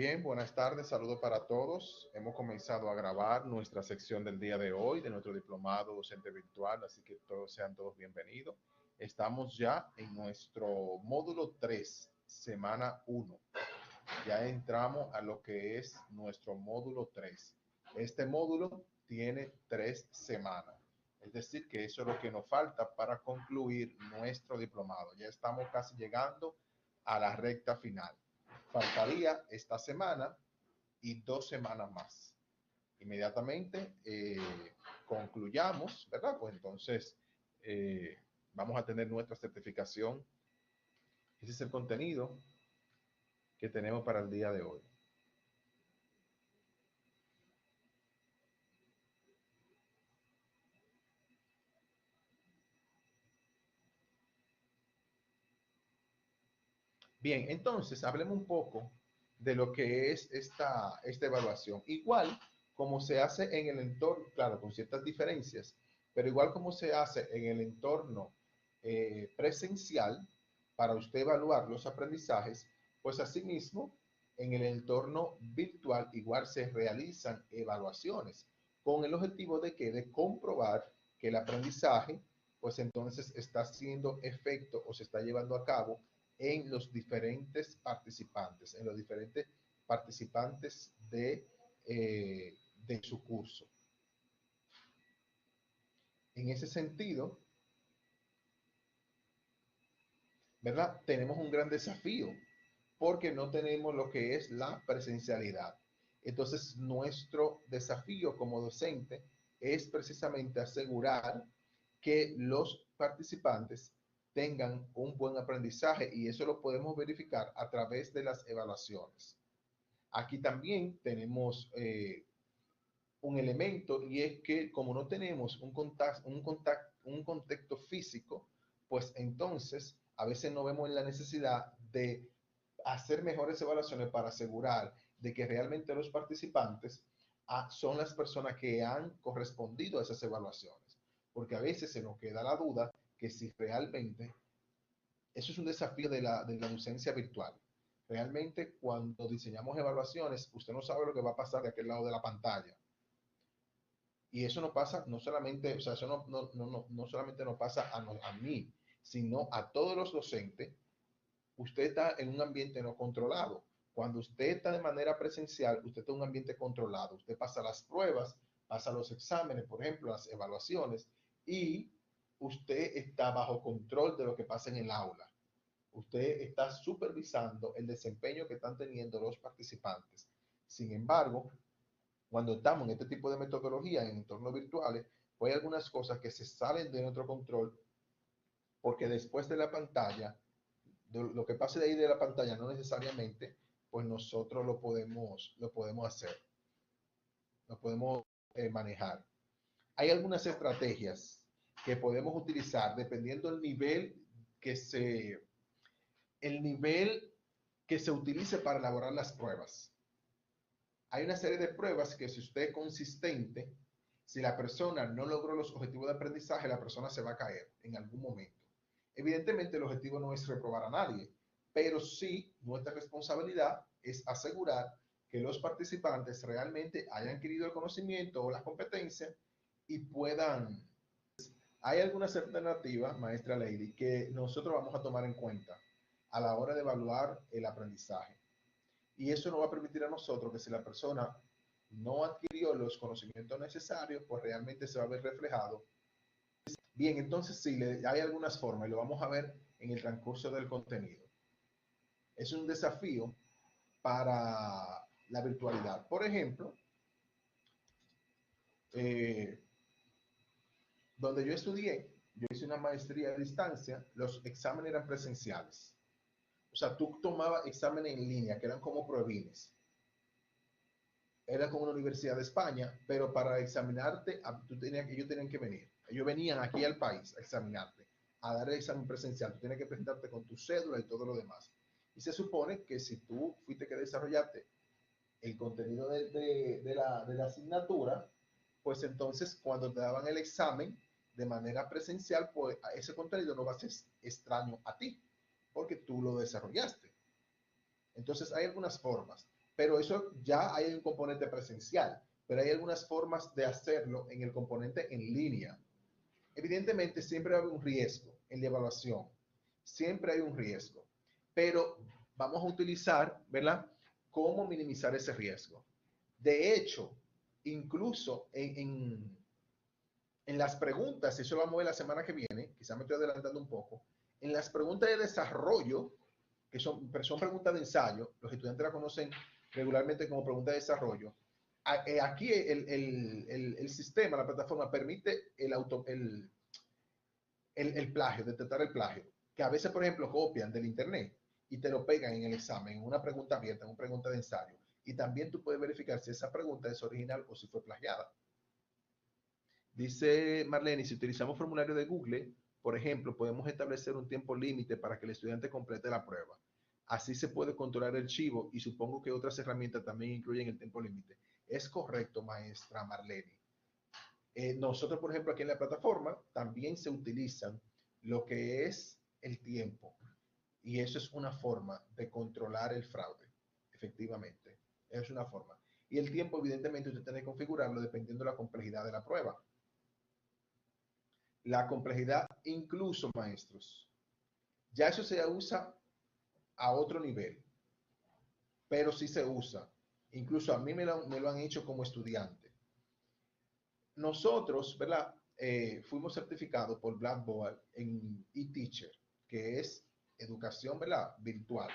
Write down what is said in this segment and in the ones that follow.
Bien, buenas tardes, saludos para todos. Hemos comenzado a grabar nuestra sección del día de hoy de nuestro diplomado docente virtual, así que sean todos bienvenidos. Estamos ya en nuestro módulo 3, semana 1. Ya entramos a lo que es nuestro módulo 3. Este módulo tiene 3 semanas, es decir, que eso es lo que nos falta para concluir nuestro diplomado. Ya estamos casi llegando a la recta final. Faltaría esta semana y 2 semanas más. Inmediatamente concluyamos, ¿verdad? Pues entonces vamos a tener nuestra certificación. Ese es el contenido que tenemos para el día de hoy. Bien, entonces hablemos un poco de lo que es esta evaluación. Igual como se hace en el entorno, claro, con ciertas diferencias, pero igual como se hace en el entorno presencial para usted evaluar los aprendizajes, pues asimismo en el entorno virtual igual se realizan evaluaciones con el objetivo de que de comprobar que el aprendizaje pues entonces está haciendo efecto o se está llevando a cabo en los diferentes participantes, en los diferentes participantes de su curso. En ese sentido, ¿verdad? Tenemos un gran desafío porque no tenemos lo que es la presencialidad. Entonces, nuestro desafío como docente es precisamente asegurar que los participantes tengan un buen aprendizaje y eso lo podemos verificar a través de las evaluaciones. Aquí también tenemos un elemento y es que como no tenemos un contexto físico, pues entonces a veces no vemos la necesidad de hacer mejores evaluaciones para asegurar de que realmente los participantes son las personas que han correspondido a esas evaluaciones. Porque a veces se nos queda la duda que si realmente eso es un desafío de la docencia virtual. Realmente cuando diseñamos evaluaciones, usted no sabe lo que va a pasar de aquel lado de la pantalla. Y eso no pasa, no solamente, o sea, eso no solamente nos pasa a mí, sino a todos los docentes. Usted está en un ambiente no controlado. Cuando usted está de manera presencial, usted está en un ambiente controlado. Usted pasa las pruebas, pasa los exámenes, por ejemplo, las evaluaciones, y usted está bajo control de lo que pasa en el aula. Usted está supervisando el desempeño que están teniendo los participantes. Sin embargo, cuando estamos en este tipo de metodología en entornos virtuales, pues hay algunas cosas que se salen de nuestro control porque después de la pantalla, de lo que pase de ahí de la pantalla no necesariamente, pues nosotros lo podemos hacer, lo podemos manejar. Hay algunas estrategias que podemos utilizar dependiendo del el nivel que se utilice para elaborar las pruebas. Hay una serie de pruebas que si usted es consistente, si la persona no logró los objetivos de aprendizaje, la persona se va a caer en algún momento. Evidentemente el objetivo no es reprobar a nadie, pero sí nuestra responsabilidad es asegurar que los participantes realmente hayan adquirido el conocimiento o las competencias y puedan. Hay algunas alternativas, maestra Lady, que nosotros vamos a tomar en cuenta a la hora de evaluar el aprendizaje. Y eso nos va a permitir a nosotros que si la persona no adquirió los conocimientos necesarios, pues realmente se va a ver reflejado. Bien, entonces sí, hay algunas formas y lo vamos a ver en el transcurso del contenido. Es un desafío para la virtualidad. Por ejemplo, eh, donde yo estudié, yo hice una maestría a distancia, los exámenes eran presenciales. O sea, tú tomabas exámenes en línea, que eran como pruebines. Era como una universidad de España, pero para examinarte, ellos tenían que venir. Ellos venían aquí al país a examinarte, a dar el examen presencial. Tú tienes que presentarte con tu cédula y todo lo demás. Y se supone que si tú fuiste que desarrollaste el contenido de la asignatura, pues entonces cuando te daban el examen de manera presencial, pues ese contenido no va a ser extraño a ti, porque tú lo desarrollaste. Entonces hay algunas formas. pero eso ya hay un componente presencial, pero hay algunas formas de hacerlo en el componente en línea. Evidentemente, siempre hay un riesgo en la evaluación, siempre hay un riesgo, pero vamos a utilizar, ¿verdad? ¿Cómo minimizar ese riesgo? De hecho, incluso en las preguntas, y eso lo vamos a ver la semana que viene, quizás me estoy adelantando un poco, en las preguntas de desarrollo, que son preguntas de ensayo, los estudiantes la conocen regularmente como preguntas de desarrollo. Aquí el sistema, la plataforma, permite el plagio, detectar el plagio, que a veces, por ejemplo, copian del internet y te lo pegan en el examen, en una pregunta abierta, en una pregunta de ensayo. Y también tú puedes verificar si esa pregunta es original o si fue plagiada. Dice Marlene, si utilizamos formulario de Google, por ejemplo, podemos establecer un tiempo límite para que el estudiante complete la prueba. Así se puede controlar el archivo y supongo que otras herramientas también incluyen el tiempo límite. Es correcto, maestra Marlene. Nosotros, por ejemplo, aquí en la plataforma también se utilizan lo que es el tiempo. Y eso es una forma de controlar el fraude, efectivamente. Es una forma. Y el tiempo, evidentemente, usted tiene que configurarlo dependiendo de la complejidad de la prueba. La complejidad, incluso, maestros, ya eso se usa a otro nivel, pero sí se usa. Incluso a mí me lo han hecho como estudiante. Nosotros, ¿verdad? Fuimos certificados por Blackboard en eTeacher, que es educación, ¿verdad? Virtual.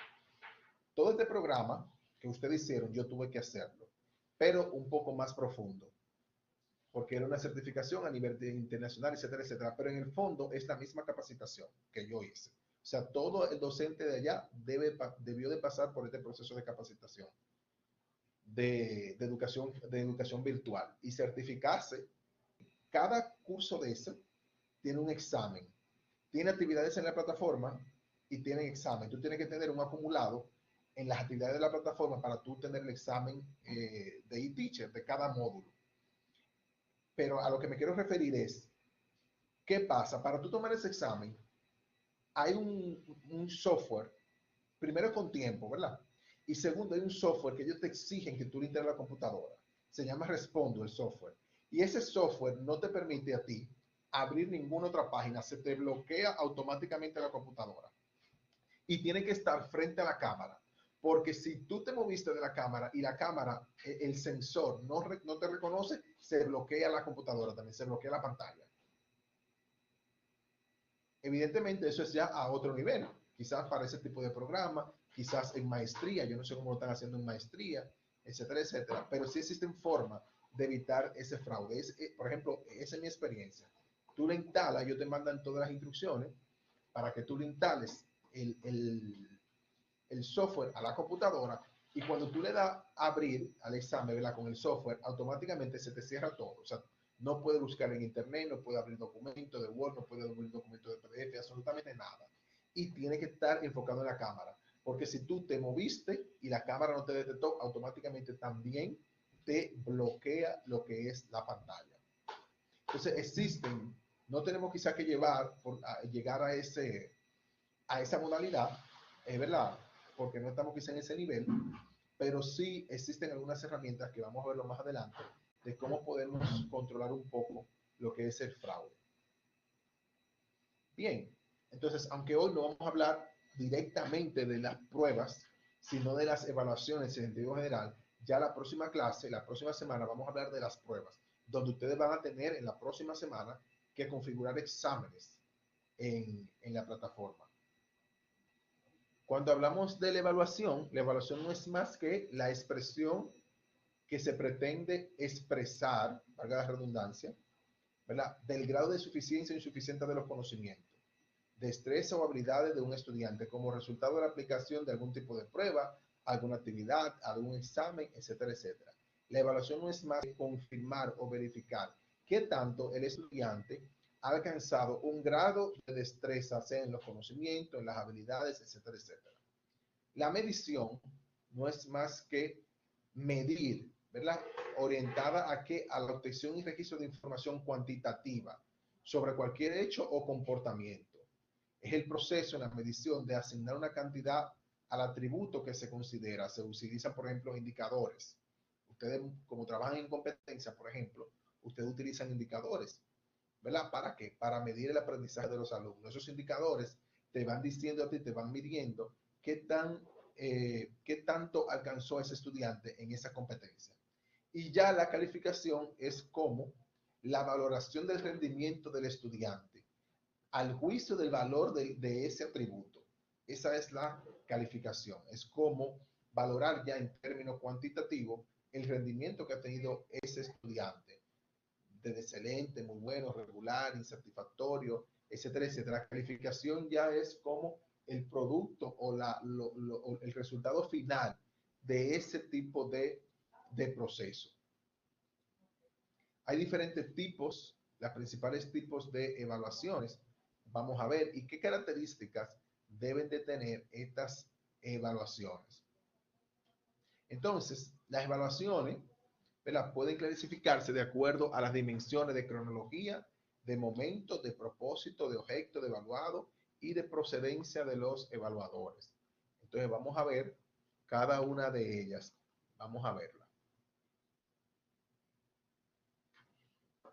Todo este programa que ustedes hicieron, yo tuve que hacerlo, pero un poco más profundo, porque era una certificación a nivel internacional, etcétera, etcétera. Pero en el fondo es la misma capacitación que yo hice. O sea, todo el docente de allá debió de pasar por este proceso de capacitación de educación virtual y certificarse. Cada curso de ese tiene un examen, tiene actividades en la plataforma y tiene examen. Tú tienes que tener un acumulado en las actividades de la plataforma para tú tener el examen de eTeacher de cada módulo. Pero a lo que me quiero referir es, ¿qué pasa? Para tú tomar ese examen, hay un software, primero con tiempo, ¿verdad? Y segundo, hay un software que ellos te exigen que tú le integres a la computadora. Se llama Respondo el software. Y ese software no te permite a ti abrir ninguna otra página, se te bloquea automáticamente la computadora. Y tiene que estar frente a la cámara. Porque si tú te moviste de la cámara y la cámara, el sensor no te reconoce, se bloquea la computadora también, se bloquea la pantalla. Evidentemente eso es ya a otro nivel, quizás para ese tipo de programa, quizás en maestría, yo no sé cómo lo están haciendo en maestría, etcétera, etcétera, pero sí existen formas de evitar ese fraude. Por ejemplo, esa es mi experiencia. Tú le instalas, ellos te mandan todas las instrucciones para que tú le instales el software a la computadora y cuando tú le das abrir al examen, ¿verdad? Con el software, automáticamente se te cierra todo. O sea, no puede buscar en internet, no puede abrir documentos de Word, no puede abrir documentos de PDF, absolutamente nada. Y tiene que estar enfocado en la cámara. Porque si tú te moviste y la cámara no te detectó, automáticamente también te bloquea lo que es la pantalla. Entonces existen, no tenemos quizá que llegar a esa modalidad, es verdad, porque no estamos quizá en ese nivel, pero sí existen algunas herramientas que vamos a verlo más adelante de cómo podemos controlar un poco lo que es el fraude. Bien, entonces, aunque hoy no vamos a hablar directamente de las pruebas, sino de las evaluaciones en sentido general, ya la próxima clase, la próxima semana, vamos a hablar de las pruebas, donde ustedes van a tener en la próxima semana que configurar exámenes en la plataforma. Cuando hablamos de la evaluación no es más que la expresión que se pretende expresar, valga la redundancia, ¿verdad? Del grado de suficiencia o insuficiente de los conocimientos, destreza o habilidades de un estudiante como resultado de la aplicación de algún tipo de prueba, alguna actividad, algún examen, etcétera, etcétera. La evaluación no es más que confirmar o verificar qué tanto el estudiante ha alcanzado un grado de destreza, sea en los conocimientos, en las habilidades, etcétera, etcétera. La medición no es más que medir, ¿verdad? Orientada a que a la obtención y registro de información cuantitativa sobre cualquier hecho o comportamiento. Es el proceso en la medición de asignar una cantidad al atributo que se considera. Se utilizan, por ejemplo, indicadores. Ustedes, como trabajan en competencia, por ejemplo, ustedes utilizan indicadores, ¿verdad? ¿Para qué? Para medir el aprendizaje de los alumnos. Esos indicadores te van diciendo a ti, te van midiendo qué tanto alcanzó ese estudiante en esa competencia. Y ya la calificación es como la valoración del rendimiento del estudiante al juicio del valor de ese atributo. Esa es la calificación. Es como valorar ya en términos cuantitativos el rendimiento que ha tenido ese estudiante. Desde excelente, muy bueno, regular, insatisfactorio, etcétera, etcétera. La calificación ya es como el producto o el resultado final de ese tipo de proceso. Hay diferentes tipos, los principales tipos de evaluaciones. Vamos a ver y qué características deben de tener estas evaluaciones. Entonces, las evaluaciones, ¿verdad?, pueden clasificarse de acuerdo a las dimensiones de cronología, de momento, de propósito, de objeto, de evaluado y de procedencia de los evaluadores. Entonces, vamos a ver cada una de ellas. Vamos a verla.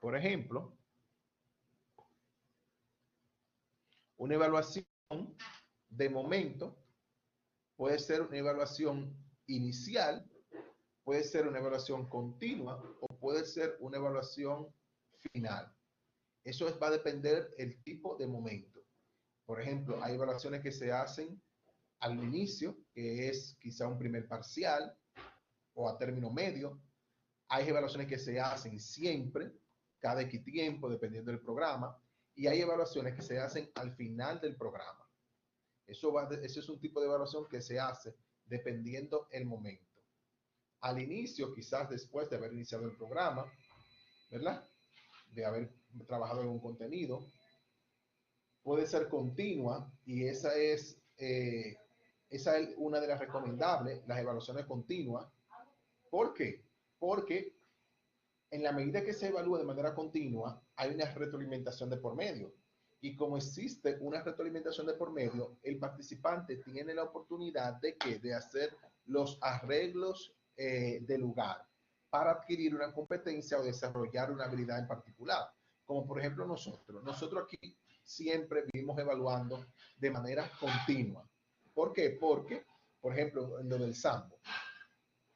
Por ejemplo, una evaluación de momento puede ser una evaluación inicial, puede ser una evaluación continua o puede ser una evaluación final. Eso va a depender del tipo de momento. Por ejemplo, hay evaluaciones que se hacen al inicio, que es quizá un primer parcial o a término medio. Hay evaluaciones que se hacen siempre, cada X tiempo, dependiendo del programa. Y hay evaluaciones que se hacen al final del programa. Eso es un tipo de evaluación que se hace dependiendo el momento. Al inicio, quizás después de haber iniciado el programa, ¿verdad?, de haber trabajado en un contenido, puede ser continua y esa es una de las recomendables, las evaluaciones continuas. ¿Por qué? Porque en la medida que se evalúa de manera continua, hay una retroalimentación de por medio. Y como existe una retroalimentación de por medio, el participante tiene la oportunidad de hacer los arreglos de lugar para adquirir una competencia o desarrollar una habilidad en particular. Como por ejemplo nosotros aquí siempre vivimos evaluando de manera continua. ¿Por qué? Porque, por ejemplo, en lo del Sambo,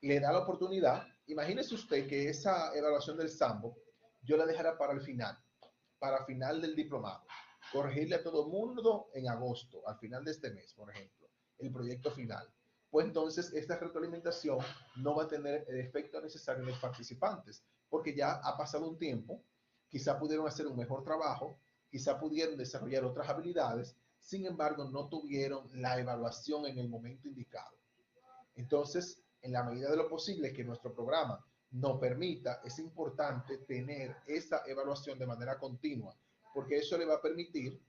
le da la oportunidad. Imagínese usted que esa evaluación del Sambo yo la dejara para final del diplomado, corregirle a todo el mundo en agosto, al final de este mes, por ejemplo, el proyecto final. Pues entonces esta retroalimentación no va a tener el efecto necesario en los participantes, porque ya ha pasado un tiempo, quizá pudieron hacer un mejor trabajo, quizá pudieron desarrollar otras habilidades, sin embargo no tuvieron la evaluación en el momento indicado. Entonces, en la medida de lo posible que nuestro programa nos permita, es importante tener esa evaluación de manera continua, porque eso le va a permitir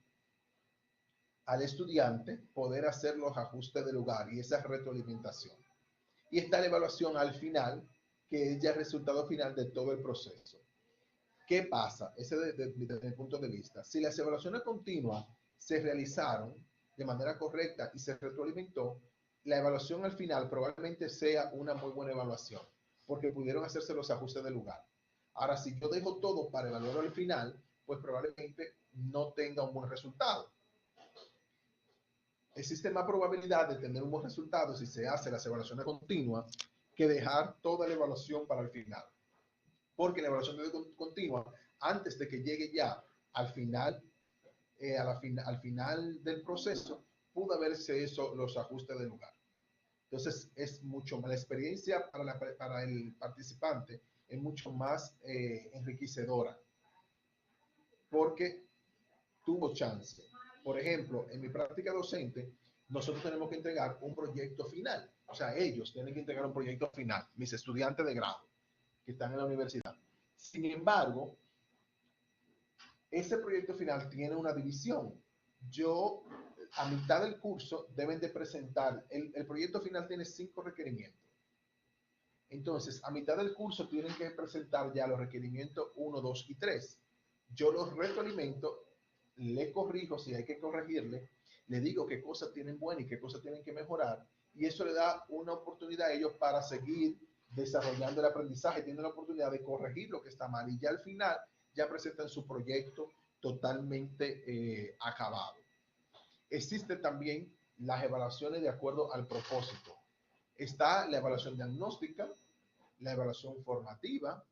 al estudiante poder hacer los ajustes de lugar y esa retroalimentación. Y está la evaluación al final, que es ya el resultado final de todo el proceso. ¿Qué pasa? Ese desde mi punto de vista. Si las evaluaciones continuas se realizaron de manera correcta y se retroalimentó, la evaluación al final probablemente sea una muy buena evaluación, porque pudieron hacerse los ajustes de lugar. Ahora, si yo dejo todo para evaluarlo al final, pues probablemente no tenga un buen resultado. Existe más probabilidad de tener un buen resultado si se hace las evaluaciones continuas que dejar toda la evaluación para el final. Porque la evaluación continua, antes de que llegue ya al final, al final del proceso, pudo haberse hecho los ajustes de lugar. Entonces, es mucho más, la experiencia para el participante es mucho más enriquecedora, porque tuvo chance. Por ejemplo, en mi práctica docente, nosotros tenemos que entregar un proyecto final. O sea, ellos tienen que entregar un proyecto final, mis estudiantes de grado que están en la universidad. Sin embargo, ese proyecto final tiene una división. A mitad del curso, deben de presentar, el proyecto final tiene 5 requerimientos. Entonces, a mitad del curso tienen que presentar ya los requerimientos 1, 2 y 3. Yo los retroalimento, le corrijo si hay que corregirle, le digo qué cosas tienen buenas y qué cosas tienen que mejorar, y eso le da una oportunidad a ellos para seguir desarrollando el aprendizaje, tienen la oportunidad de corregir lo que está mal y ya al final ya presentan su proyecto totalmente acabado. Existe también las evaluaciones de acuerdo al propósito. Está la evaluación diagnóstica, la evaluación formativa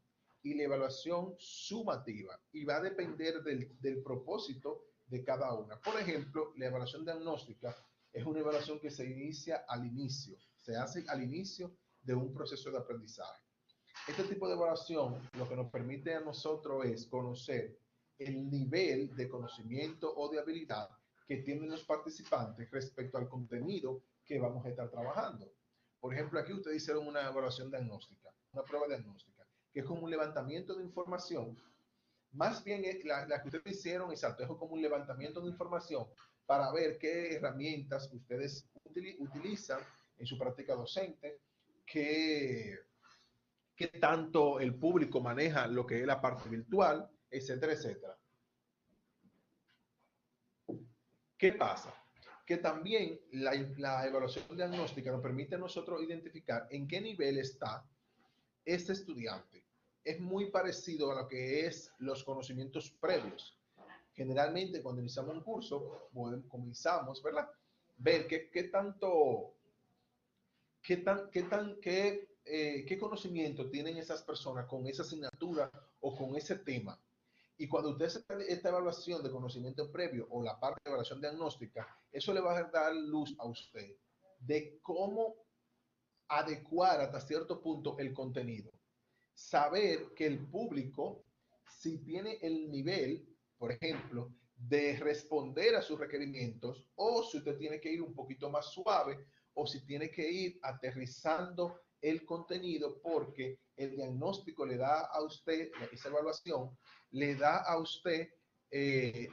y la evaluación sumativa. Y va a depender del propósito de cada una. Por ejemplo, la evaluación diagnóstica es una evaluación que se inicia al inicio, se hace al inicio de un proceso de aprendizaje. Este tipo de evaluación lo que nos permite a nosotros es conocer el nivel de conocimiento o de habilidad que tienen los participantes respecto al contenido que vamos a estar trabajando. Por ejemplo, aquí ustedes hicieron una evaluación diagnóstica, una prueba diagnóstica, que es como un levantamiento de información. Más bien la que ustedes hicieron, exacto, es como un levantamiento de información para ver qué herramientas ustedes utilizan en su práctica docente, qué tanto el público maneja lo que es la parte virtual, etcétera, etcétera. ¿Qué pasa? Que también la evaluación diagnóstica nos permite a nosotros identificar en qué nivel está este estudiante. Es muy parecido a lo que es los conocimientos previos. Generalmente cuando iniciamos un curso, comenzamos, ¿verdad? Ver qué conocimiento tienen esas personas con esa asignatura o con ese tema. Y cuando usted hace esta evaluación de conocimiento previo o la parte de evaluación diagnóstica, eso le va a dar luz a usted de cómo adecuar hasta cierto punto el contenido. Saber que el público, si tiene el nivel, por ejemplo, de responder a sus requerimientos, o si usted tiene que ir un poquito más suave, o si tiene que ir aterrizando el contenido, porque el diagnóstico le da a usted, esa evaluación, le da a usted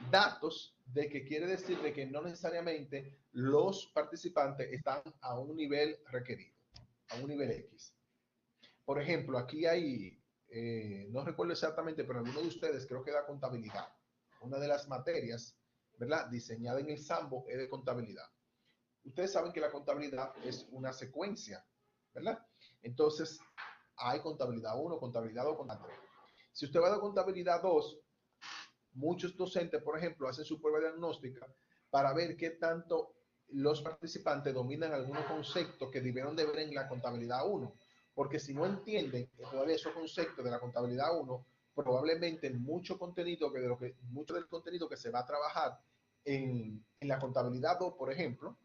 datos de que quiere decir de que no necesariamente los participantes están a un nivel requerido, a un nivel X. Por ejemplo, aquí hay, no recuerdo exactamente, pero alguno de ustedes creo que da contabilidad. Una de las materias, ¿verdad? Diseñada en el Sambo es de contabilidad. Ustedes saben que la contabilidad es una secuencia, ¿verdad? Entonces, hay contabilidad 1, contabilidad 2, contabilidad 3. Si usted va a contabilidad 2, muchos docentes, por ejemplo, hacen su prueba diagnóstica para ver qué tanto los participantes dominan algunos conceptos que debieron de ver en la contabilidad 1. Porque si no entienden todavía esos conceptos de la contabilidad 1, probablemente mucho del contenido que se va a trabajar en la contabilidad 2, por ejemplo,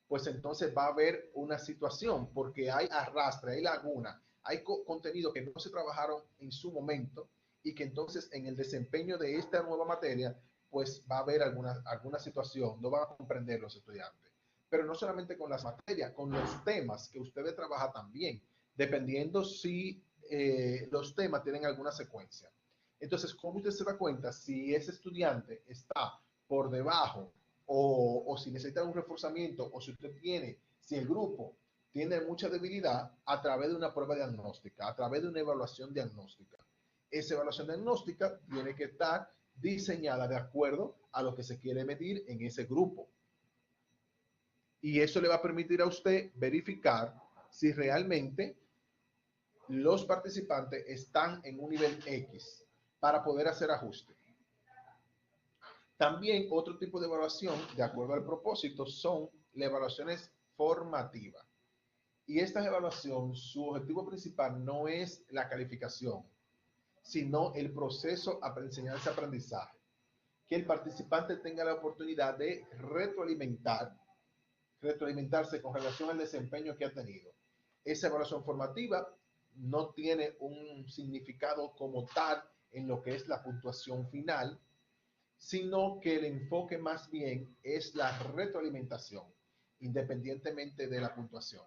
pues entonces va a haber una situación porque hay arrastre, hay laguna, hay contenido que no se trabajaron en su momento y que entonces en el desempeño de esta nueva materia, pues va a haber alguna situación, no van a comprender los estudiantes. Pero no solamente con las materias, con los temas que ustedes trabajan también, dependiendo si los temas tienen alguna secuencia. Entonces, ¿cómo usted se da cuenta si ese estudiante está por debajo o si necesita un reforzamiento o si el grupo tiene mucha debilidad a través de una prueba diagnóstica, a través de una evaluación diagnóstica? Esa evaluación diagnóstica tiene que estar diseñada de acuerdo a lo que se quiere medir en ese grupo. Y eso le va a permitir a usted verificar si realmente los participantes están en un nivel X para poder hacer ajustes. También otro tipo de evaluación, de acuerdo al propósito, son las evaluaciones formativas. Y esta evaluación, su objetivo principal no es la calificación, sino el proceso enseñanza-aprendizaje. Que el participante tenga la oportunidad de retroalimentarse con relación al desempeño que ha tenido. Esa evaluación formativa no tiene un significado como tal en lo que es la puntuación final, sino que el enfoque más bien es la retroalimentación, independientemente de la puntuación.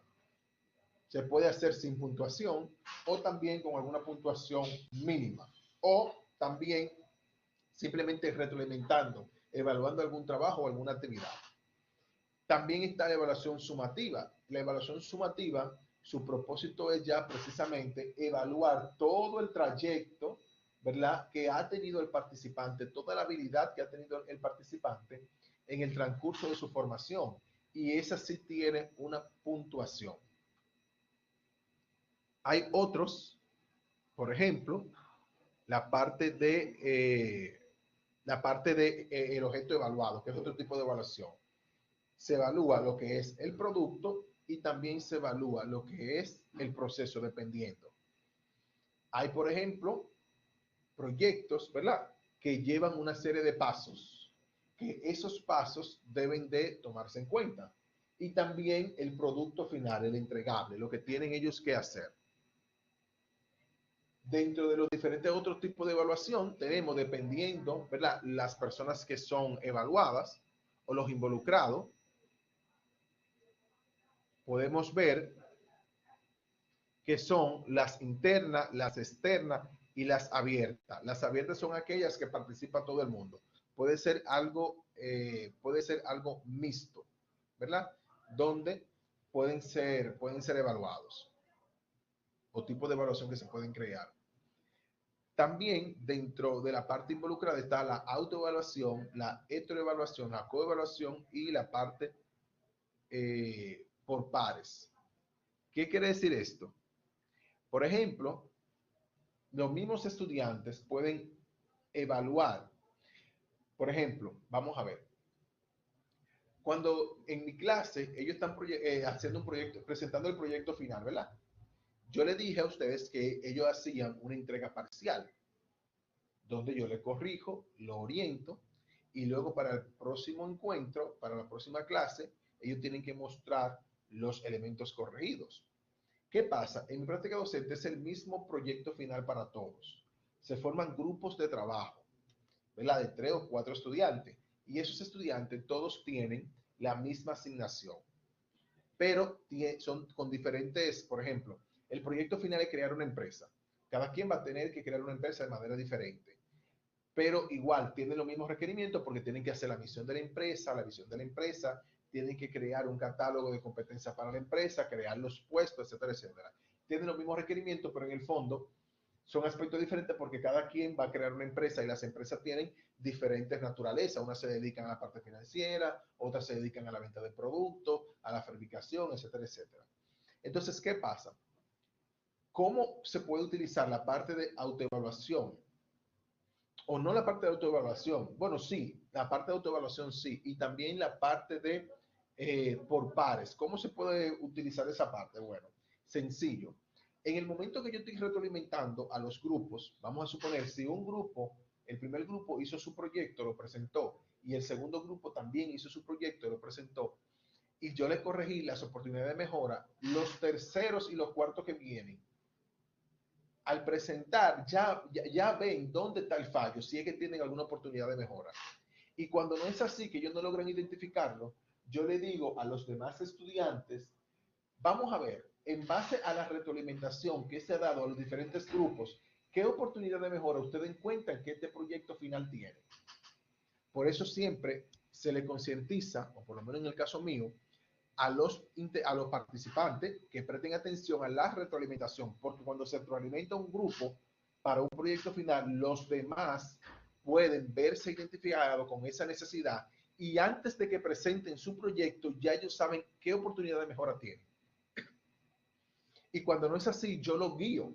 Se puede hacer sin puntuación o también con alguna puntuación mínima, o también simplemente retroalimentando, evaluando algún trabajo o alguna actividad. También está la evaluación sumativa. La evaluación sumativa, su propósito es ya precisamente evaluar todo el trayecto, ¿verdad?, que ha tenido el participante, toda la habilidad que ha tenido el participante en el transcurso de su formación y esa sí tiene una puntuación. Hay otros, por ejemplo, la parte de el objeto evaluado, que es otro tipo de evaluación. Se evalúa lo que es el producto y también se evalúa lo que es el proceso, dependiendo. Hay, por ejemplo, proyectos, ¿verdad?, que llevan una serie de pasos, que esos pasos deben de tomarse en cuenta. Y también el producto final, el entregable, lo que tienen ellos que hacer. Dentro de los diferentes otros tipos de evaluación, tenemos, dependiendo, ¿verdad?, las personas que son evaluadas o los involucrados, podemos ver que son las internas, las externas y las abiertas. Las abiertas son aquellas que participa todo el mundo. Puede ser algo mixto, ¿verdad? Donde pueden ser evaluados o tipos de evaluación que se pueden crear. También dentro de la parte involucrada está la autoevaluación, la heteroevaluación, la coevaluación y la parte por pares. ¿Qué quiere decir esto? Por ejemplo, los mismos estudiantes pueden evaluar. Por ejemplo, vamos a ver. Cuando en mi clase ellos están haciendo un proyecto, presentando el proyecto final, ¿verdad? Yo les dije a ustedes que ellos hacían una entrega parcial, donde yo le corrijo, lo oriento, y luego para el próximo encuentro, para la próxima clase, ellos tienen que mostrar los elementos corregidos. ¿Qué pasa? En mi práctica docente es el mismo proyecto final para todos. Se forman grupos de trabajo, ¿verdad?, de 3 o 4 estudiantes, y esos estudiantes todos tienen la misma asignación, pero son con diferentes, por ejemplo, el proyecto final es crear una empresa. Cada quien va a tener que crear una empresa de manera diferente, pero igual tienen los mismos requerimientos porque tienen que hacer la misión de la empresa, la visión de la empresa, tienen que crear un catálogo de competencias para la empresa, crear los puestos, etcétera, etcétera. Tienen los mismos requerimientos, pero en el fondo son aspectos diferentes porque cada quien va a crear una empresa y las empresas tienen diferentes naturalezas. Unas se dedican a la parte financiera, otras se dedican a la venta de productos, a la fabricación, etcétera, etcétera. Entonces, ¿qué pasa? ¿Cómo se puede utilizar la parte de autoevaluación? O no la parte de autoevaluación. Bueno, sí, la parte de autoevaluación sí. Y también la parte de por pares. ¿Cómo se puede utilizar esa parte? Bueno, sencillo. En el momento que yo estoy retroalimentando a los grupos, vamos a suponer, si un grupo, el primer grupo hizo su proyecto, lo presentó, y el segundo grupo también hizo su proyecto, lo presentó, y yo le corregí las oportunidades de mejora, los terceros y los cuartos que vienen, al presentar ya ven dónde está el fallo, si es que tienen alguna oportunidad de mejora. Y cuando no es así, que ellos no logran identificarlo, yo le digo a los demás estudiantes, vamos a ver, en base a la retroalimentación que se ha dado a los diferentes grupos, ¿qué oportunidad de mejora ustedes encuentran que este proyecto final tiene? Por eso siempre se le concientiza, o por lo menos en el caso mío, a los participantes que presten atención a la retroalimentación, porque cuando se retroalimenta un grupo para un proyecto final, los demás pueden verse identificados con esa necesidad y antes de que presenten su proyecto ya ellos saben qué oportunidad de mejora tienen. Y cuando no es así, yo lo guío.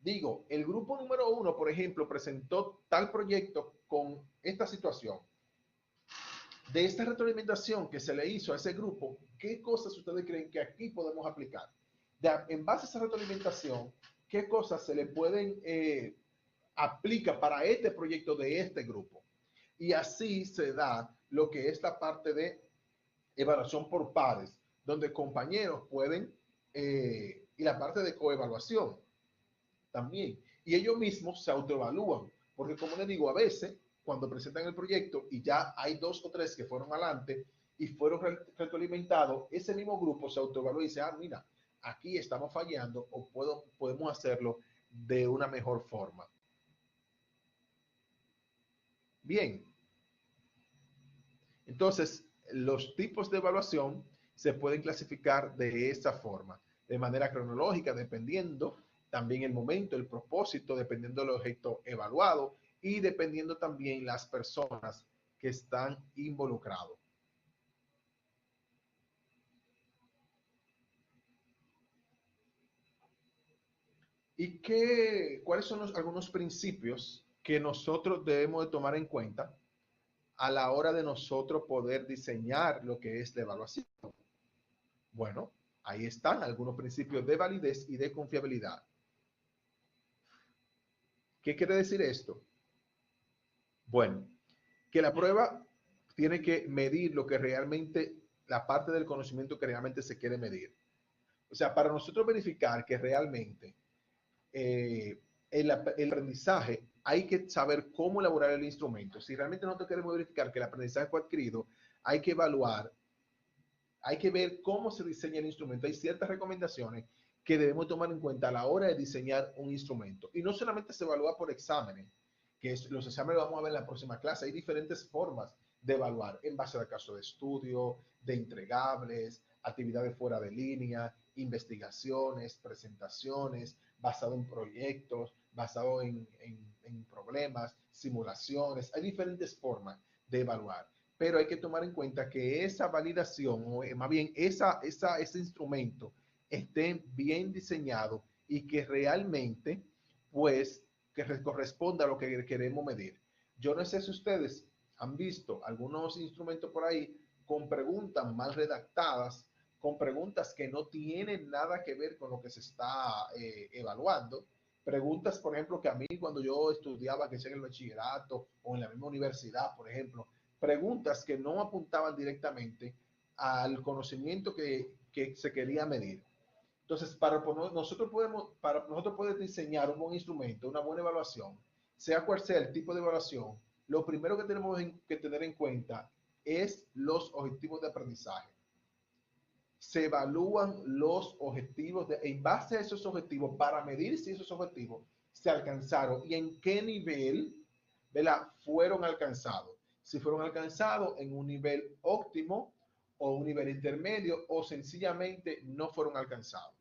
Digo, el grupo número 1, por ejemplo, presentó tal proyecto con esta situación. De esta retroalimentación que se le hizo a ese grupo, ¿qué cosas ustedes creen que aquí podemos aplicar? En base a esa retroalimentación, ¿qué cosas se le pueden aplicar para este proyecto de este grupo? Y así se da lo que es la parte de evaluación por pares, donde compañeros pueden, y la parte de coevaluación también. Y ellos mismos se autoevalúan, porque como les digo, a veces cuando presentan el proyecto y ya hay 2 o 3 que fueron adelante y fueron retroalimentados, ese mismo grupo se autoevalúa y dice, ah, mira, aquí estamos fallando o podemos hacerlo de una mejor forma. Bien, entonces los tipos de evaluación se pueden clasificar de esta forma, de manera cronológica, dependiendo también el momento, el propósito, dependiendo del objeto evaluado y dependiendo también las personas que están involucrados. ¿Y cuáles son algunos principios que nosotros debemos de tomar en cuenta a la hora de nosotros poder diseñar lo que es la evaluación? Bueno, ahí están algunos principios de validez y de confiabilidad. ¿Qué quiere decir esto? Bueno, que la prueba tiene que medir lo que realmente, la parte del conocimiento que realmente se quiere medir. O sea, para nosotros verificar que realmente el aprendizaje, hay que saber cómo elaborar el instrumento. Si realmente nosotros queremos verificar que el aprendizaje fue adquirido, hay que evaluar, hay que ver cómo se diseña el instrumento. Hay ciertas recomendaciones que debemos tomar en cuenta a la hora de diseñar un instrumento. Y no solamente se evalúa por exámenes, que los exámenes lo vamos a ver en la próxima clase. Hay diferentes formas de evaluar en base al caso de estudio, de entregables, actividades fuera de línea, investigaciones, presentaciones, basado en proyectos, basado en problemas, simulaciones. Hay diferentes formas de evaluar, pero hay que tomar en cuenta que esa validación, o más bien ese instrumento, esté bien diseñado y que realmente, pues, que corresponda a lo que queremos medir. Yo no sé si ustedes han visto algunos instrumentos por ahí con preguntas mal redactadas, con preguntas que no tienen nada que ver con lo que se está evaluando. Preguntas, por ejemplo, que a mí cuando yo estudiaba, que sea en el bachillerato o en la misma universidad, por ejemplo, preguntas que no apuntaban directamente al conocimiento que se quería medir. Entonces, para nosotros poder diseñar un buen instrumento, una buena evaluación, sea cual sea el tipo de evaluación, lo primero que tenemos que tener en cuenta es los objetivos de aprendizaje. Se evalúan los objetivos en base a esos objetivos para medir si esos objetivos se alcanzaron y en qué nivel, ¿verdad?, fueron alcanzados. Si fueron alcanzados en un nivel óptimo o un nivel intermedio o sencillamente no fueron alcanzados.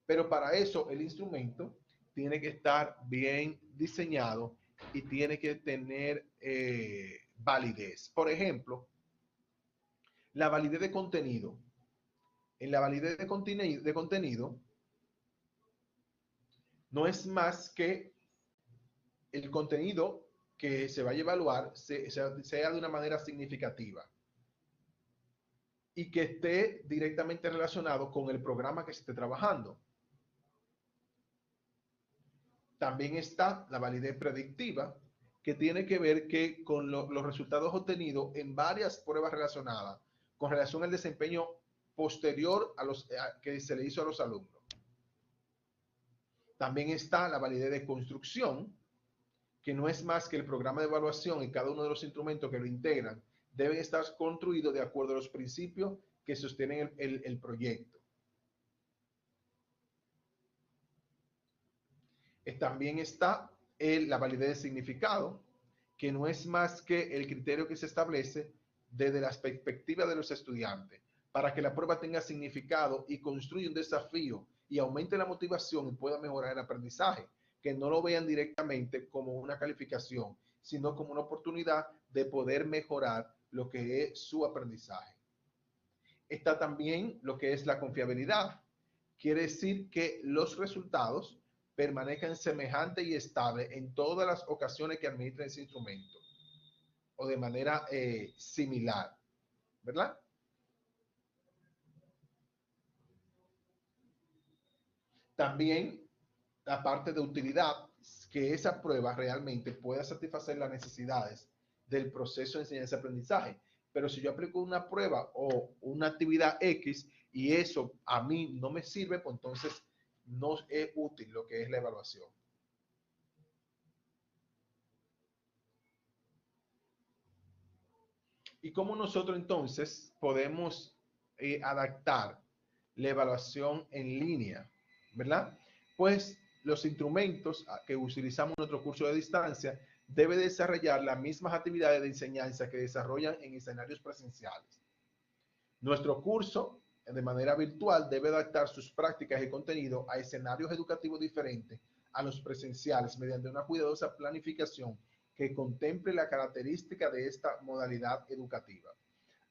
Pero para eso el instrumento tiene que estar bien diseñado y tiene que tener validez. Por ejemplo, la validez de contenido. En la validez de contenido no es más que el contenido que se vaya a evaluar sea de una manera significativa y que esté directamente relacionado con el programa que se esté trabajando. También está la validez predictiva, que tiene que ver con los resultados obtenidos en varias pruebas relacionadas con relación al desempeño posterior que se le hizo a los alumnos. También está la validez de construcción, que no es más que el programa de evaluación y cada uno de los instrumentos que lo integran deben estar construidos de acuerdo a los principios que sostienen el proyecto. También está la validez de significado, que no es más que el criterio que se establece desde la perspectiva de los estudiantes, para que la prueba tenga significado y construya un desafío y aumente la motivación y pueda mejorar el aprendizaje, que no lo vean directamente como una calificación, sino como una oportunidad de poder mejorar lo que es su aprendizaje. Está también lo que es la confiabilidad. Quiere decir que los resultados permanezcan semejantes y estables en todas las ocasiones que administren ese instrumento o de manera similar, ¿verdad? También la parte de utilidad, que esa prueba realmente pueda satisfacer las necesidades del proceso de enseñanza-aprendizaje. Pero si yo aplico una prueba o una actividad X y eso a mí no me sirve, pues entonces no es útil lo que es la evaluación. ¿Y cómo nosotros entonces podemos adaptar la evaluación en línea? ¿Verdad? Pues los instrumentos que utilizamos en nuestro curso de distancia deben desarrollar las mismas actividades de enseñanza que desarrollan en escenarios presenciales. Nuestro curso, de manera virtual, debe adaptar sus prácticas y contenido a escenarios educativos diferentes a los presenciales mediante una cuidadosa planificación que contemple la característica de esta modalidad educativa.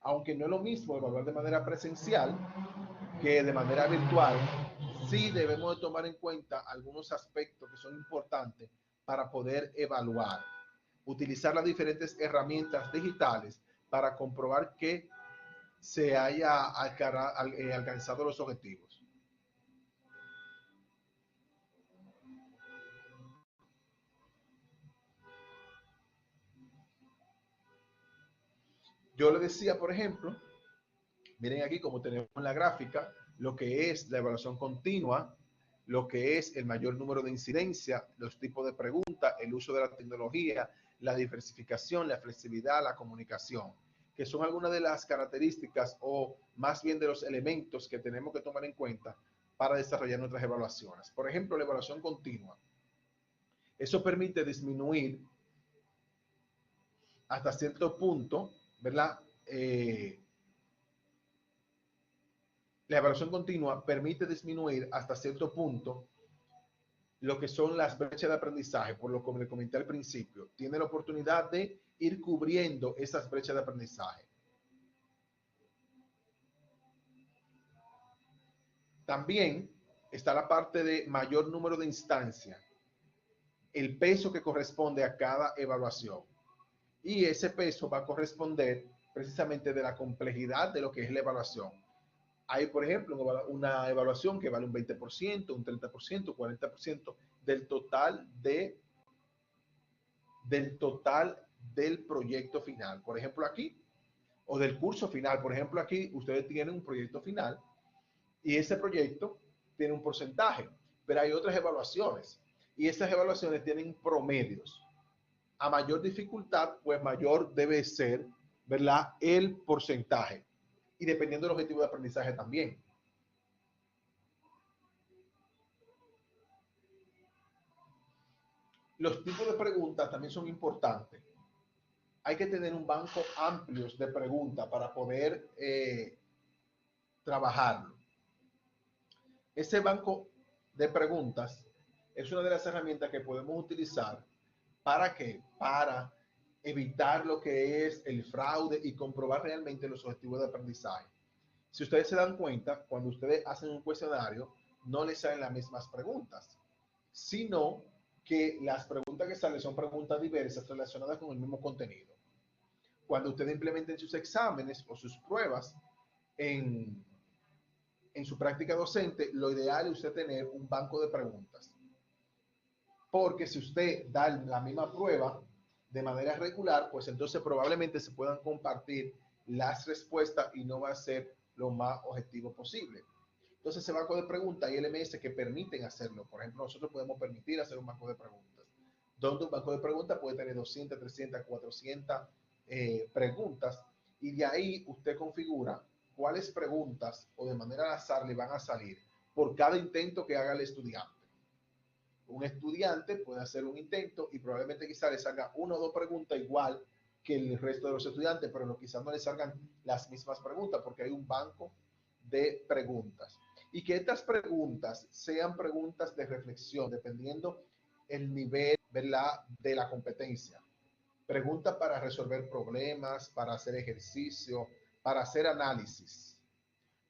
Aunque no es lo mismo evaluar de manera presencial que de manera virtual, sí debemos de tomar en cuenta algunos aspectos que son importantes para poder evaluar. Utilizar las diferentes herramientas digitales para comprobar que se haya alcanzado los objetivos. Yo le decía, por ejemplo, miren aquí como tenemos en la gráfica, lo que es la evaluación continua, lo que es el mayor número de incidencia, los tipos de preguntas, el uso de la tecnología, la diversificación, la flexibilidad, la comunicación, que son algunas de las características o más bien de los elementos que tenemos que tomar en cuenta para desarrollar nuestras evaluaciones. Por ejemplo, la evaluación continua. Eso permite disminuir hasta cierto punto, ¿verdad? La evaluación continua permite disminuir hasta cierto punto lo que son las brechas de aprendizaje, por lo que le comenté al principio. Tiene la oportunidad de ir cubriendo esas brechas de aprendizaje. También está la parte de mayor número de instancias, el peso que corresponde a cada evaluación. Y ese peso va a corresponder precisamente de la complejidad de lo que es la evaluación. Hay, por ejemplo, una evaluación que vale un 20%, un 30%, un 40% del total del proyecto final. Por ejemplo, aquí, o del curso final. Por ejemplo, aquí ustedes tienen un proyecto final y ese proyecto tiene un porcentaje, pero hay otras evaluaciones y esas evaluaciones tienen promedios. A mayor dificultad, pues mayor debe ser, ¿verdad?, el porcentaje y dependiendo del objetivo de aprendizaje también. Los tipos de preguntas también son importantes. Hay que tener un banco amplio de preguntas para poder trabajarlo. Ese banco de preguntas es una de las herramientas que podemos utilizar para qué, para evitar lo que es el fraude y comprobar realmente los objetivos de aprendizaje. Si ustedes se dan cuenta, cuando ustedes hacen un cuestionario, no les salen las mismas preguntas, sino que las preguntas que salen son preguntas diversas relacionadas con el mismo contenido. Cuando ustedes implementen sus exámenes o sus pruebas en, en su práctica docente, lo ideal es usted tener un banco de preguntas. Porque si usted da la misma prueba de manera regular, pues entonces probablemente se puedan compartir las respuestas y no va a ser lo más objetivo posible. Entonces, ese banco de preguntas hay LMS que permiten hacerlo. Por ejemplo, nosotros podemos permitir hacer un banco de preguntas, donde un banco de preguntas puede tener 200, 300, 400 preguntas y de ahí usted configura cuáles preguntas o de manera al azar le van a salir por cada intento que haga el estudiante. Un estudiante puede hacer un intento y probablemente quizá le salga una o dos preguntas igual que el resto de los estudiantes, pero quizás no le salgan las mismas preguntas porque hay un banco de preguntas. Y que estas preguntas sean preguntas de reflexión, dependiendo el nivel, ¿verdad?, de la competencia. Preguntas para resolver problemas, para hacer ejercicio, para hacer análisis.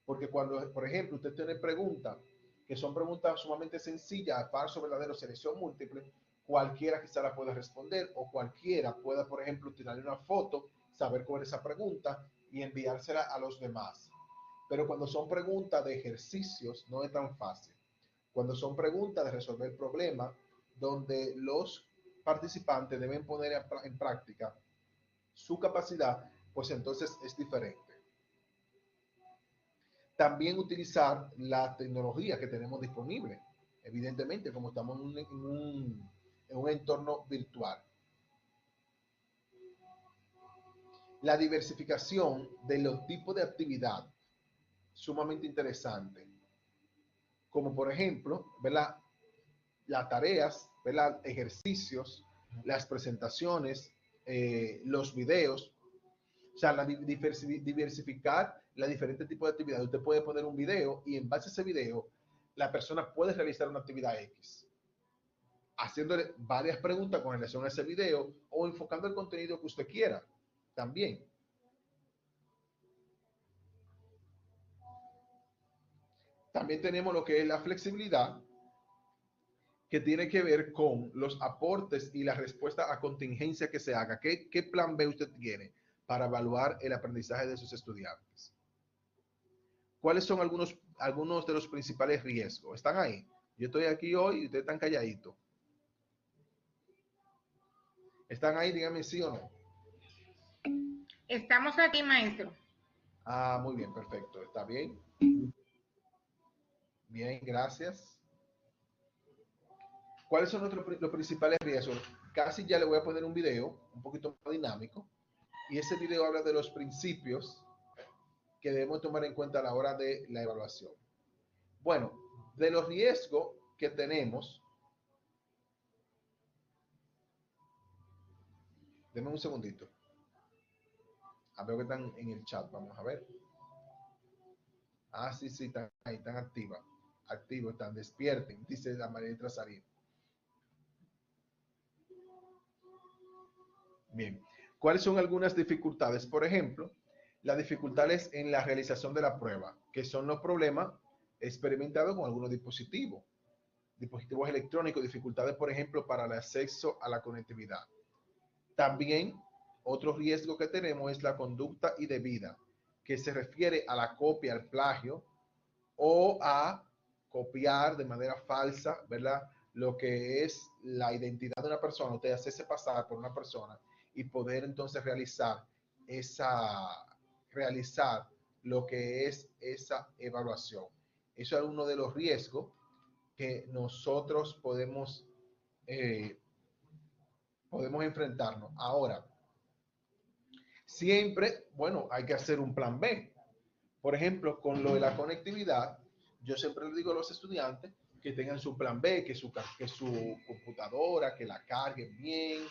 Porque cuando, por ejemplo, usted tiene preguntas que son preguntas sumamente sencillas, falso, verdadero, selección múltiple, cualquiera quizá la pueda responder o cualquiera pueda, por ejemplo, tirarle una foto, saber cuál es esa pregunta y enviársela a los demás. Pero cuando son preguntas de ejercicios, no es tan fácil. Cuando son preguntas de resolver problemas, donde los participantes deben poner en práctica su capacidad, pues entonces es diferente. También utilizar la tecnología que tenemos disponible, evidentemente, como estamos en un entorno virtual. La diversificación de los tipos de actividad, sumamente interesante, como por ejemplo, ¿verdad?, las tareas, ¿verdad?, ejercicios, las presentaciones, los videos, o sea, diversificar los diferentes tipos de actividades. Usted puede poner un video y en base a ese video, la persona puede realizar una actividad X, haciéndole varias preguntas con relación a ese video o enfocando el contenido que usted quiera también. También tenemos lo que es la flexibilidad, que tiene que ver con los aportes y la respuesta a contingencia que se haga. ¿Qué plan B usted tiene para evaluar el aprendizaje de sus estudiantes? ¿Cuáles son algunos de los principales riesgos? ¿Están ahí? Yo estoy aquí hoy y ustedes están calladitos. ¿Están ahí? Díganme sí o no. Estamos aquí, maestro. Ah, muy bien, perfecto. ¿Está bien? Bien, gracias. ¿Cuáles son los principales riesgos? Casi ya le voy a poner un video un poquito más dinámico y ese video habla de los principios que debemos tomar en cuenta a la hora de la evaluación. Bueno, de los riesgos que tenemos, denme un segundito. Veo que están en el chat, vamos a ver. Ah, sí, sí, están ahí, están activas. Activos, están, despierten, dice la María Trazarín. Bien, ¿cuáles son algunas dificultades? Por ejemplo, las dificultades en la realización de la prueba, que son los problemas experimentados con algunos dispositivos electrónicos, dificultades, por ejemplo, para el acceso a la conectividad. También, otro riesgo que tenemos es la conducta indebida, que se refiere a la copia, al plagio, o a copiar de manera falsa, ¿verdad? Lo que es la identidad de una persona, usted hacerse pasar por una persona y poder entonces realizar lo que es esa evaluación. Eso es uno de los riesgos que nosotros podemos enfrentarnos. Ahora, siempre, bueno, hay que hacer un plan B. Por ejemplo, con lo de la conectividad, yo siempre le digo a los estudiantes que tengan su plan B, que su computadora, que la carguen bien,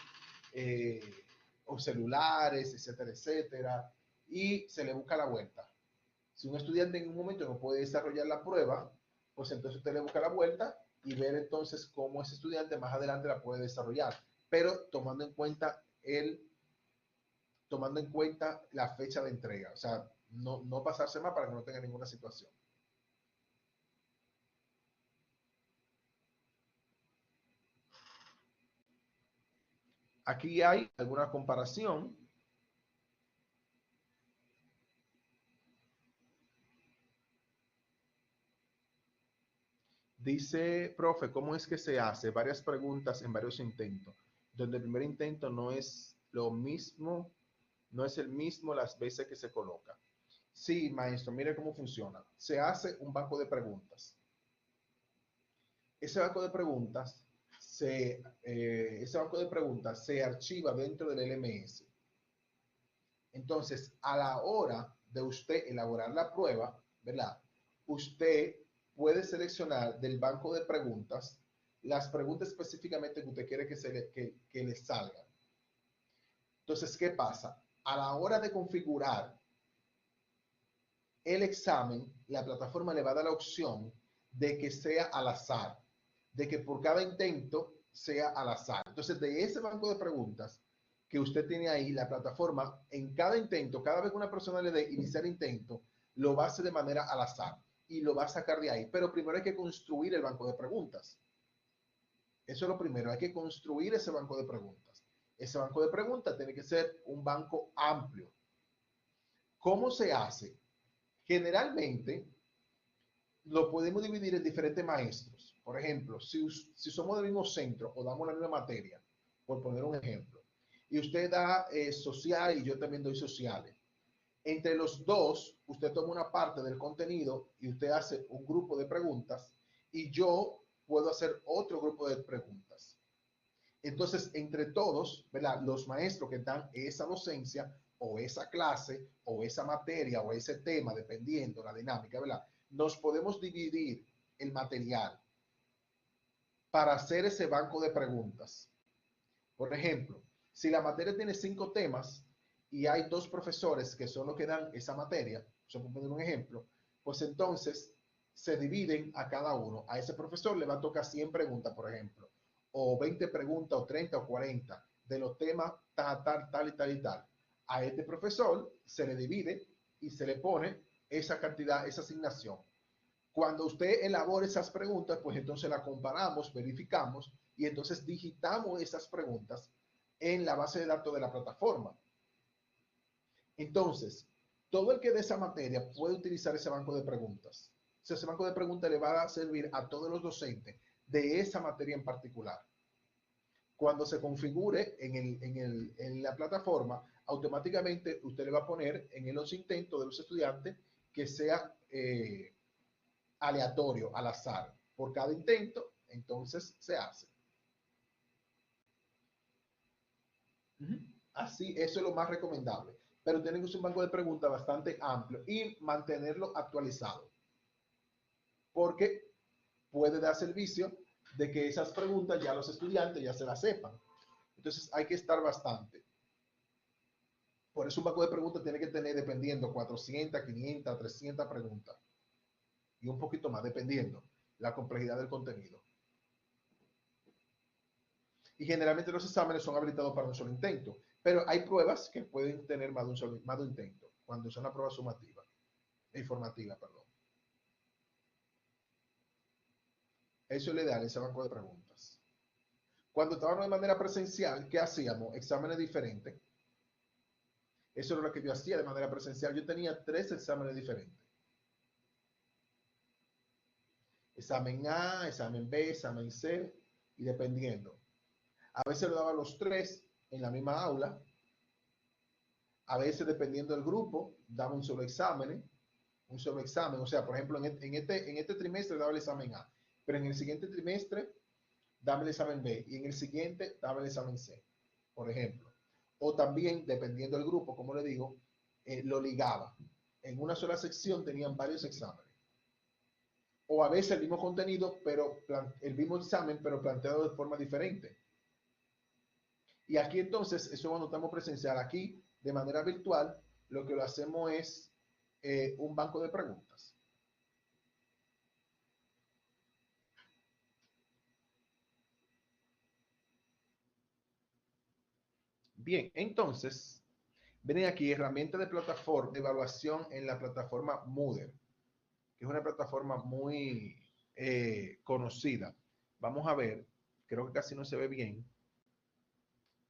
eh, o celulares, etcétera, etcétera, y se le busca la vuelta. Si un estudiante en un momento no puede desarrollar la prueba, pues entonces usted le busca la vuelta y ver entonces cómo ese estudiante más adelante la puede desarrollar, pero tomando en cuenta la fecha de entrega, o sea, no pasarse más para que no tenga ninguna situación. Aquí hay alguna comparación. Dice, profe, ¿cómo es que se hace? Varias preguntas en varios intentos, donde el primer intento no es lo mismo, no es el mismo las veces que se coloca. Sí, maestro, mire cómo funciona. Se hace un banco de preguntas. Ese banco de preguntas se archiva dentro del LMS. Entonces, a la hora de usted elaborar la prueba, ¿verdad? Usted puede seleccionar del banco de preguntas las preguntas específicamente que usted quiere que le salgan. Entonces, ¿qué pasa? A la hora de configurar el examen, la plataforma le va a dar la opción de que sea al azar, de que por cada intento sea al azar. Entonces, de ese banco de preguntas que usted tiene ahí, la plataforma, en cada intento, cada vez que una persona le dé iniciar intento, lo va a hacer de manera al azar y lo va a sacar de ahí. Pero primero hay que construir el banco de preguntas. Eso es lo primero, hay que construir ese banco de preguntas. Ese banco de preguntas tiene que ser un banco amplio. ¿Cómo se hace? Generalmente lo podemos dividir en diferentes maestros. Por ejemplo, si somos del mismo centro o damos la misma materia, por poner un ejemplo, y usted da social y yo también doy sociales, entre los dos, usted toma una parte del contenido y usted hace un grupo de preguntas y yo puedo hacer otro grupo de preguntas. Entonces, entre todos, ¿verdad? Los maestros que dan esa docencia o esa clase o esa materia o ese tema, dependiendo la dinámica, ¿verdad? Nos podemos dividir el material para hacer ese banco de preguntas. Por ejemplo, si la materia tiene 5 temas y hay 2 profesores que son los que dan esa materia, yo puedo poner un ejemplo, pues entonces se dividen a cada uno. A ese profesor le va a tocar 100 preguntas, por ejemplo, o 20 preguntas, o 30 o 40 de los temas tal y tal y tal. A este profesor se le divide y se le pone esa cantidad, esa asignación. Cuando usted elabore esas preguntas, pues entonces las comparamos, verificamos y entonces digitamos esas preguntas en la base de datos de la plataforma. Entonces, todo el que de esa materia puede utilizar ese banco de preguntas. O sea, ese banco de preguntas le va a servir a todos los docentes de esa materia en particular. Cuando se configure en la plataforma, automáticamente usted le va a poner en los intentos de los estudiantes que sea aleatorio, al azar. Por cada intento, entonces se hace. Así, eso es lo más recomendable. Pero tienen que usar un banco de preguntas bastante amplio y mantenerlo actualizado. Porque puede dar servicio de que esas preguntas ya los estudiantes ya se las sepan. Entonces hay que estar bastante. Por eso un banco de preguntas tiene que tener, dependiendo, 400, 500, 300 preguntas. Y un poquito más, dependiendo la complejidad del contenido. Y generalmente los exámenes son habilitados para un solo intento. Pero hay pruebas que pueden tener más de un intento, cuando son una prueba sumativa, informativa, perdón. Eso es lo ideal, ese banco de preguntas. Cuando estábamos de manera presencial, ¿qué hacíamos? Exámenes diferentes. Eso era lo que yo hacía de manera presencial. Yo tenía 3 exámenes diferentes. Examen A, examen B, examen C, y dependiendo. A veces lo daba los 3 en la misma aula. A veces, dependiendo del grupo, daba un solo examen. Un solo examen. O sea, por ejemplo, en este trimestre daba el examen A, pero en el siguiente trimestre daba el examen B y en el siguiente daba el examen C, por ejemplo. O también, dependiendo del grupo, como le digo, lo ligaba. En una sola sección tenían varios exámenes. O a veces el mismo contenido, pero el mismo examen, pero planteado de forma diferente. Y aquí entonces, eso cuando estamos presencial, aquí de manera virtual, lo que lo hacemos es un banco de preguntas. Bien, entonces, ven aquí, herramienta de plataforma, de evaluación en la plataforma Moodle, que es una plataforma muy conocida. Vamos a ver, creo que casi no se ve bien,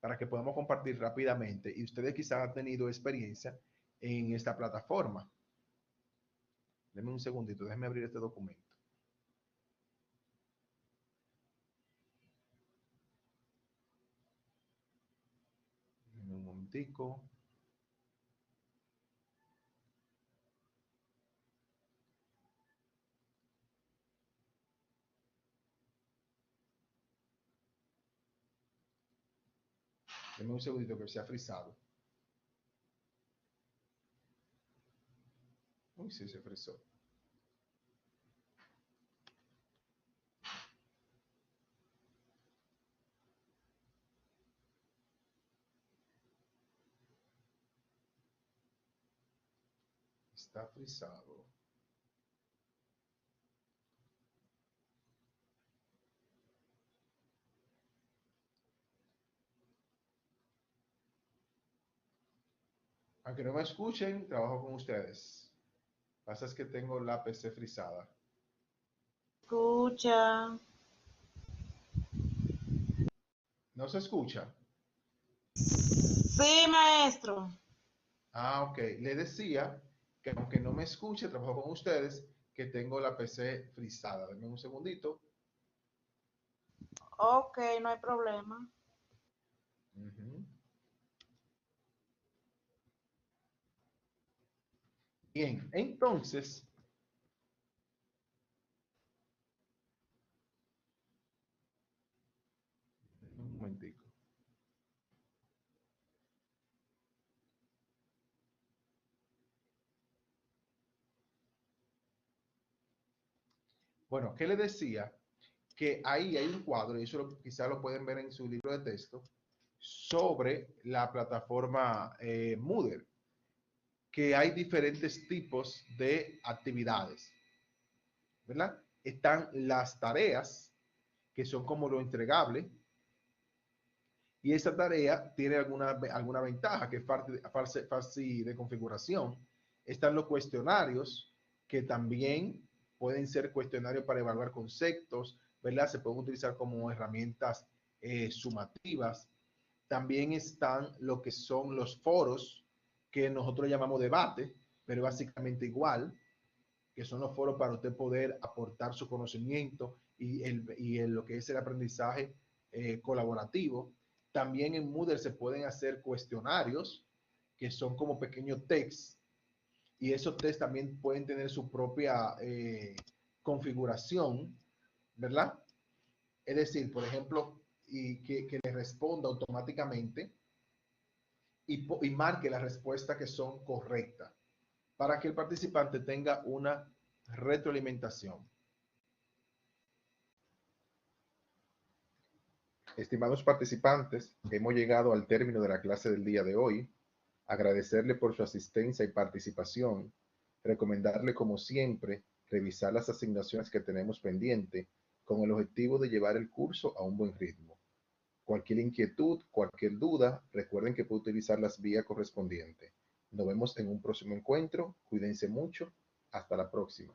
para que podamos compartir rápidamente. Y ustedes quizás han tenido experiencia en esta plataforma. Denme un segundito, déjenme abrir este documento. Denme un momentico. Denme un segundito que se ha frizado. Uy, sí, se frizó. Está frizado. Aunque no me escuchen, trabajo con ustedes. Lo que pasa es que tengo la PC frizada. Escucha. ¿No se escucha? Sí, maestro. Ah, ok. Le decía que aunque no me escuche, trabajo con ustedes, que tengo la PC frizada. Denme un segundito. Ok, no hay problema. Ujú. Bien, entonces, un momentico. Bueno, ¿qué le decía? Que ahí hay un cuadro, y eso quizás lo pueden ver en su libro de texto, sobre la plataforma Moodle, que hay diferentes tipos de actividades, ¿verdad? Están las tareas, que son como lo entregable, y esa tarea tiene alguna ventaja, que es fácil de configuración. Están los cuestionarios, que también pueden ser cuestionarios para evaluar conceptos, ¿verdad? Se pueden utilizar como herramientas sumativas. También están lo que son los foros, que nosotros llamamos debate, pero básicamente igual, que son los foros para usted poder aportar su conocimiento lo que es el aprendizaje colaborativo. También en Moodle se pueden hacer cuestionarios, que son como pequeños tests, y esos tests también pueden tener su propia configuración, ¿verdad? Es decir, por ejemplo, que le responda automáticamente y marque las respuestas que son correctas para que el participante tenga una retroalimentación. Estimados participantes, hemos llegado al término de la clase del día de hoy. Agradecerle por su asistencia y participación, recomendarle como siempre revisar las asignaciones que tenemos pendiente con el objetivo de llevar el curso a un buen ritmo. Cualquier inquietud, cualquier duda, recuerden que pueden utilizar las vías correspondientes. Nos vemos en un próximo encuentro. Cuídense mucho. Hasta la próxima.